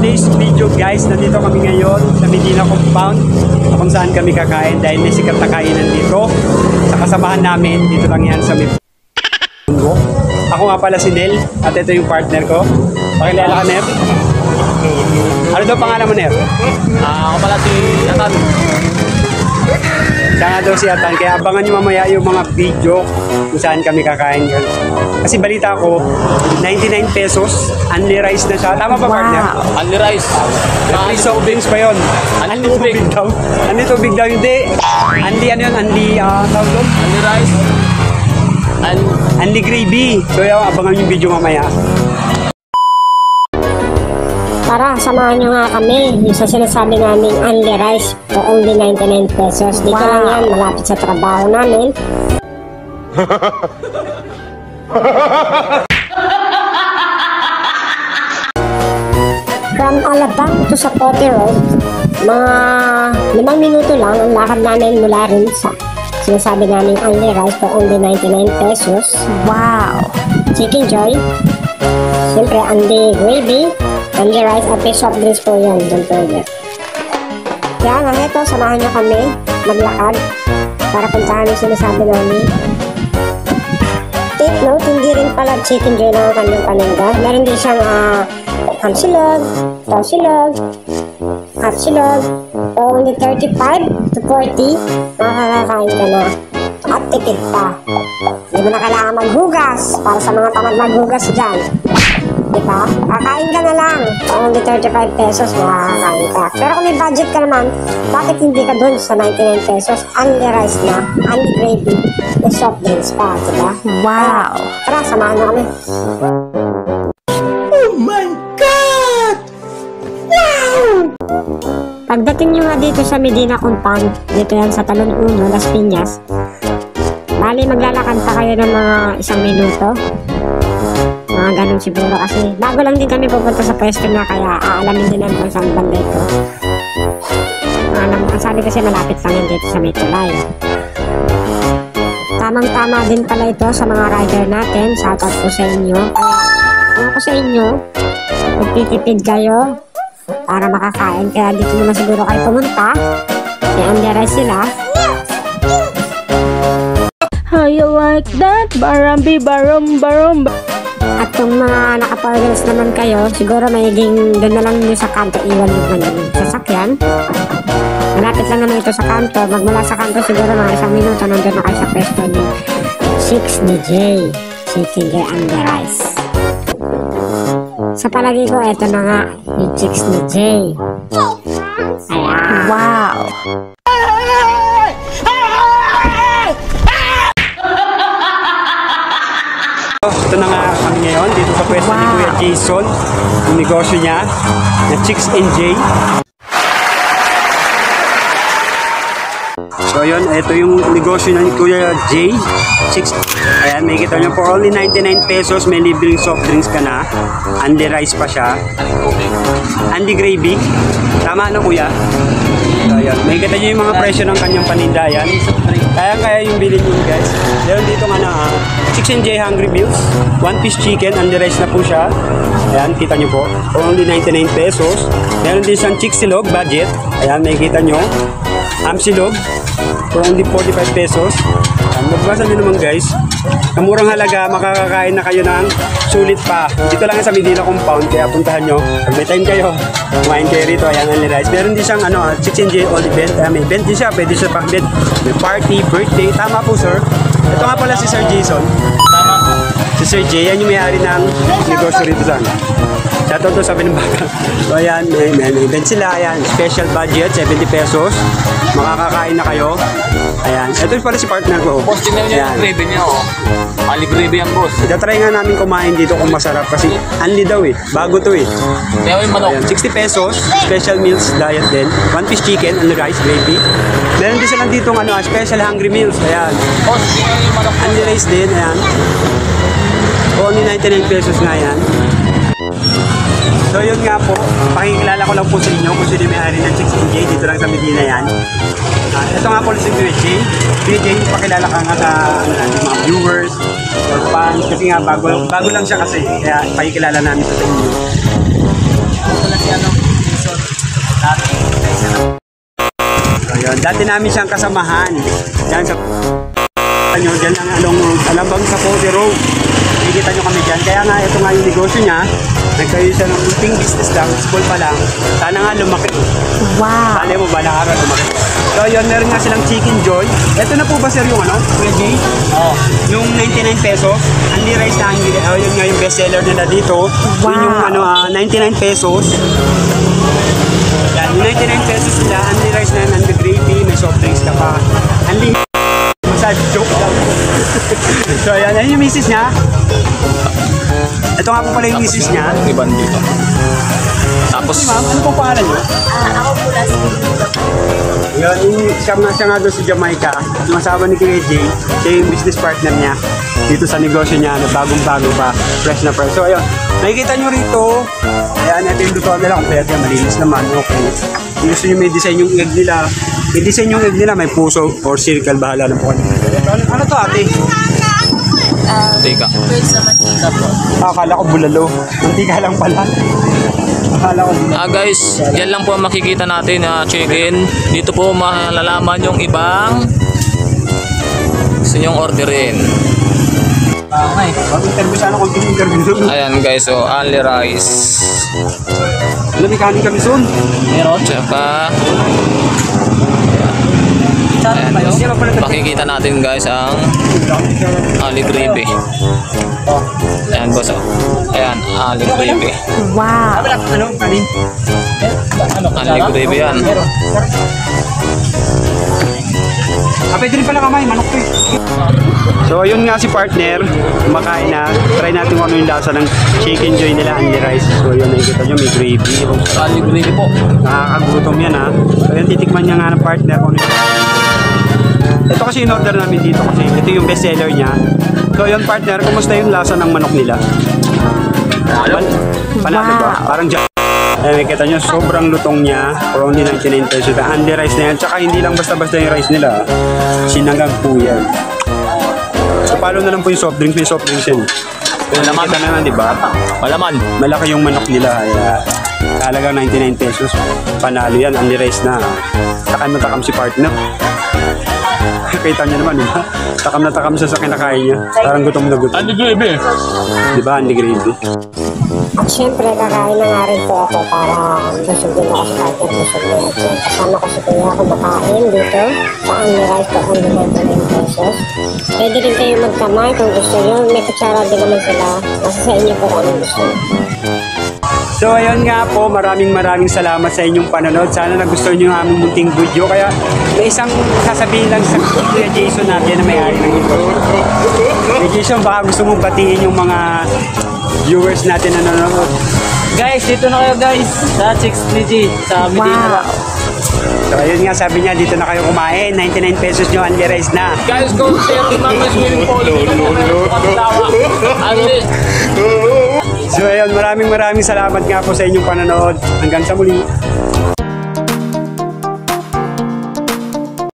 today's video guys, nandito kami ngayon sa Medina Compound kung saan kami kakain dahil may sikat na kainan dito. Sa kasamahan namin, dito lang yan sa Medina. Ako nga pala si Nel at ito yung partner ko. Pakilala ka, Ner? Ano daw pangalan mo, Ner? Ako pala si Atan. Siya nga daw si Atan, kaya abangan nyo mamaya yung mga video kung saan kami kakain. Kasi balita ko, 99 pesos, only rice na siya. Tama ba, partner? Only rice. Free soft drinks pa yun. Only tubig daw. Only tubig daw, hindi. Only ano yun, only, tawag doon? Only rice. Only gravy. So yun, abangan yung video mamaya. Tara, samahan nyo nga kami. Yung sa sinasabi namin only rice for only 99 pesos. Dito lang yan, malapit sa trabaho namin. From Alabang to Sapote Road, mga 5 minuto lang ang lakad namin mula rin sa sinasabi namin only rice for only 99 pesos. Wow! Chicken Joy. Siyempre, only gravy. Only rice at may soft drinks po yan. Don't forget. Kaya nga ito, samahan nyo kami maglakad para puntahan yung sinasabi namin. Take note, hindi rin pala chicken joy na ang kanyang paninda. Meron din siyang hamsilog, tausilog, hatsilog. Only 35 to 40, makakakain ka na. At tipid pa. Hindi mo na kailangan maghugas para sa mga tamad maghugas dyan. Diba? Kakain ka na lang. Only 35 pesos makakain ka. Pero kung may budget ka naman, bakit hindi ka dun sa 99 pesos? Only rice na, only gravy, may soft drinks pa, diba? Wow! Tara, samahan na kami. Oh my God! Wow! Pagdating nyo nga dito sa Medina Compound, dito yan sa Talon 1, Las Piñas, bali maglalakad pa kayo ng mga 1 minuto. Mga ganun siguro kasi bago lang din kami pupunta sa pwesto na kaya aalamin din namin kung saan banda ito. Ang sabi kasi malapit lang yun dito sa Metulay. Tamang-tama din pala ito sa mga rider natin. Shoutout po sa inyo. Kaya ako sa inyo, magtitipid kayo para makakain. Kaya dito naman siguro kayo pumunta. May underize sila. How you like that? Barambi, barom, barom. At kung mga nakapargals naman kayo, siguro mayiging doon na lang nyo sa kanto iwan yung sasakyan. Malapit lang naman ito sa kanto. Magmula sa kanto siguro mga 1 minuto nandun na kayo sa pwesto ni Chicks ni Jay. Chicken Jay and the rice. Sa palagi ko, eto na nga yung Chicks ni Jay. Ayan. Wow! Ito na nga kami ngayon dito sa pwesto ni Kuya Jason, yung negosyo niya na Chicks and Jay. So yun, ito yung negosyo ni Kuya Jay, Chicks. Ayan, may kita nyo for only 99 pesos, may libreng soft drinks ka na. Only rice pa siya. Only gravy. Tama na kuya? So yun, may kita nyo yung mga presyo ng kanyang paninda. Ayan. Kaya yung bilhin nyo guys. Meron dito nga na Chicks and Jay Hungry Meals, 1-piece chicken, only rice na po siya. Ayan, kita nyo po. For only 99 pesos. Meron din siyang Chicks Silog budget. Ayan, may kita nyo. Silog for only 45 pesos. Magbasa nyo naman guys. Sa murang halaga, makakakain na kayo ng sulit pa. Dito lang sa Medina Compound, kaya puntahan nyo. Pag may time kayo, kumain kayo rito. Ayan, only rice. Meron din siyang Chicks and Jay all event. May event din siya, pwede siya pang-event. May party, birthday. Tama po sir. Ito nga pala si Sir Jason. Tama po. Si Sir Jay, yan yung may-ari ng negosyo rito sa Shoutout to sa Binambaga. So ayan, may event sila. Ayan, special budget, 70 pesos. Makakakain na kayo. Ayan, ito yung pala si partner ko. Boss, tingnan nyo yung gravy niya, oh. Only gravy yan, boss. Itatry nga namin kumain dito kung masarap kasi only daw eh. Bago to eh. Kaya yung manok. Ayan, 60 pesos, special meals diet din. 1-piece chicken and rice gravy. Meron din silang dito special hungry meals. Ayan. Boss, tingnan yung manok. Only rice din, ayan. Only 99 pesos nga yan. So yun nga po, pakikilala ko lang po sa inyo kung sino may-ari ng Chicks and Jay. Dito lang sa Medina yan. Ito nga po si Kuya Jay. Kuya Jay, pakilala ka nga sa mga viewers or fans. Kasi nga bago lang siya kasi. Kaya pakikilala namin sa inyo. Wala si Ayun, dati namin siyang kasamahan. Diyan sa nyo, dyan ang alambang sa Cody Road. Nakikita nyo kami dyan. Kaya nga, ito nga yung negosyo niya. Nagkaroon siya ng munting business lang, small pa lang. Sana nga lumaki. Wow. Sana mo balang araw lumaki. So yun, meron nga silang Chicken Joy. Ito na po ba sir yung ano? Kuya Jay? Oo. Yung 99 pesos, only rice na hindi. Yun nga yung best seller nila dito. Wow. Yun yung ano, 99 pesos. Yan, yung 99 pesos nila, only rice na and the gravy, may soft drinks ka pa. Only massage joke lang. So yan, ayun yung misis niya. Ito nga po pala yung misis niya. Iban dito. Tapos, Ma'am, ano pong pangalan niyo? Ako po lang Yun, siya nga doon sa Jamaica. Yung asawa ni Kuya Jay, siya yung business partner niya. Dito sa negosyo niya, na bagong-bago pa, fresh na fresh. So ayun, nakikita nyo rito, ayan, ito yung lutuan nila. Kung pwede, malinis naman, okay. Kung gusto nyo may design yung egg nila, may design yung egg nila, may puso or circle, bahala na po. Ano to ate? teka. Akala ko bulalo. Mantika lang pala. Akala ko Guys, yan lang po ang makikita natin na chicken. Dito po malalaman yung ibang gusto nyong orderin. okay. Mag-interview sana kung interview. Ayan guys, so only rice. Alam, may kanin kami soon. Meron. Tsaka, ayan, makikita natin guys ang olive gravy. Ayan boss, oh. Ayan, olive gravy. Wow. Ano? Kanin? Olive gravy yan. Pwede rin pala kamay, manok to eh. So yun nga si partner, kumakain na. Try natin kung ano yung lasa ng Chicken Joy nila, only rice. So yun, nakikita nyo, may gravy. Olive gravy po. Nakakagutom yan ha. So yun, titikman niya nga ng partner kung ano yung... Ito kasi in order namin dito kasi ito yung best seller niya. So yun partner, kumusta yung lasa ng manok nila? Panalo ba? Parang nakikita nyo, sobrang lutong niya for only 99 pesos. Only rice na yan. Tsaka hindi lang basta-basta yung rice nila. Sinangag po yan. So palo na lang po yung soft drinks. May soft drinks yan. Pero nakita naman, di ba? Malaman. Malaki yung manok nila. Kaya talagang 99 pesos. Panalo yan. Only rice na. Takam na takam si partner. Kita niyo naman, di ba? Takam na takam siya sa kinakain niya. Parang gutom na gutom. Olive gravy. Di ba? Only gravy. At syempre, kakain na nga rin po ako para busog din ako sa partner, busog din ako. Kasama ko si Kuya kumakain dito sa only rice for only 99 pesos. Pwede rin kayo magkamay kung gusto nyo. May kutsara din naman sila. Nasa sa inyo po anong gusto nyo. So ayun nga po, maraming salamat sa inyong panonood. Sana nagustuhan niyo yung aming munting video. Kaya may isang sasabihin lang sa Kuya Jason natin na may-ari ng ito. Kuya Jason, baka gusto mong batiin yung mga viewers natin na nanonood. Guys, dito na kayo guys. Sa 6 sa Medina. Wow. So ayun nga, sabi niya, dito na kayo kumain. 99 pesos nyo, only rice na. Guys, go share to mga swimming pool. So ayun, maraming salamat nga po sa inyong panonood. Hanggang sa muli.